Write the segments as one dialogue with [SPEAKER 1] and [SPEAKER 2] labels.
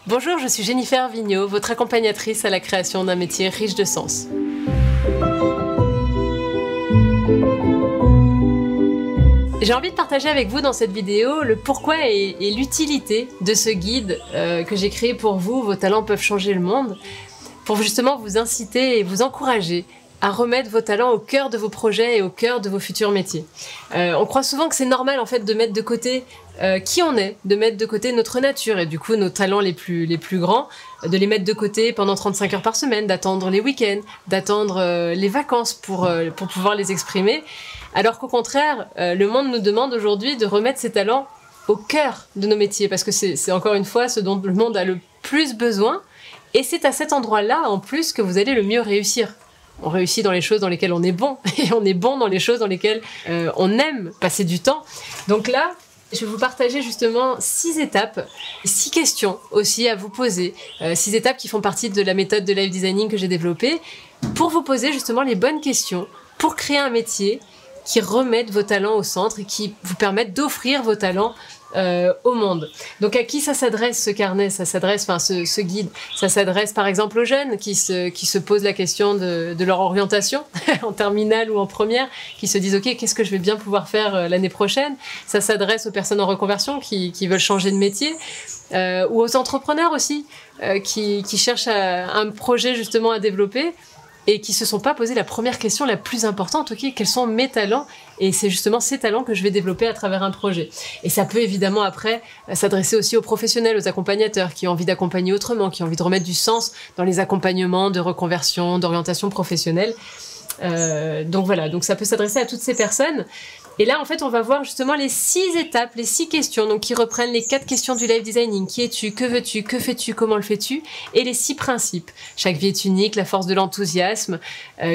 [SPEAKER 1] Bonjour, je suis Jennifer Vigneault, votre accompagnatrice à la création d'un métier riche de sens. J'ai envie de partager avec vous dans cette vidéo le pourquoi et l'utilité de ce guide que j'ai créé pour vous, Vos talents peuvent changer le monde, pour justement vous inciter et vous encourager à remettre vos talents au cœur de vos projets et au cœur de vos futurs métiers. On croit souvent que c'est normal en fait de mettre de côté qui on est, de mettre de côté notre nature et du coup nos talents les plus grands, de les mettre de côté pendant 35 heures par semaine, d'attendre les week-ends, d'attendre les vacances pour pouvoir les exprimer. Alors qu'au contraire, le monde nous demande aujourd'hui de remettre ces talents au cœur de nos métiers parce que c'est encore une fois ce dont le monde a le plus besoin et c'est à cet endroit-là en plus que vous allez le mieux réussir. On réussit dans les choses dans lesquelles on est bon et on est bon dans les choses dans lesquelles on aime passer du temps. Donc là, je vais vous partager justement 6 étapes, 6 questions aussi à vous poser, 6 étapes qui font partie de la méthode de life designing que j'ai développée pour vous poser justement les bonnes questions pour créer un métier qui remette vos talents au centre et qui vous permette d'offrir vos talents au monde. Donc à qui ça s'adresse ce carnet, ça s'adresse, enfin ce guide, ça s'adresse par exemple aux jeunes qui se posent la question de leur orientation en terminale ou en première, qui se disent ok, qu'est-ce que je vais bien pouvoir faire l'année prochaine. Ça s'adresse aux personnes en reconversion qui veulent changer de métier ou aux entrepreneurs aussi qui cherchent un projet justement à développer et qui se sont pas posé la première question la plus importante, ok, quels sont mes talents? Et c'est justement ces talents que je vais développer à travers un projet. Et ça peut évidemment après s'adresser aussi aux professionnels, aux accompagnateurs qui ont envie d'accompagner autrement, qui ont envie de remettre du sens dans les accompagnements de reconversion, d'orientation professionnelle. Donc voilà, donc ça peut s'adresser à toutes ces personnes. Et là, en fait, on va voir justement les 6 étapes, les 6 questions, donc qui reprennent les 4 questions du life designing. Qui es-tu? Que veux-tu? Que fais-tu? Comment le fais-tu? Et les 6 principes. Chaque vie est unique, la force de l'enthousiasme,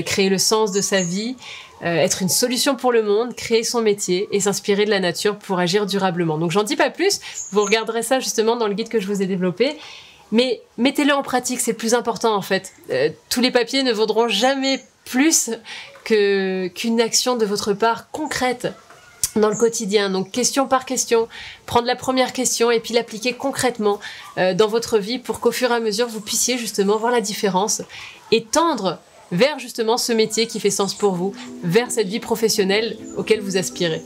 [SPEAKER 1] créer le sens de sa vie, être une solution pour le monde, créer son métier et s'inspirer de la nature pour agir durablement. Donc j'en dis pas plus, vous regarderez ça justement dans le guide que je vous ai développé. Mais mettez-le en pratique, c'est le plus important en fait. Tous les papiers ne vaudront jamais plus qu'une action de votre part concrète dans le quotidien. Donc question par question, prendre la première question et puis l'appliquer concrètement dans votre vie pour qu'au fur et à mesure vous puissiez justement voir la différence et tendre vers justement ce métier qui fait sens pour vous, vers cette vie professionnelle auquel vous aspirez.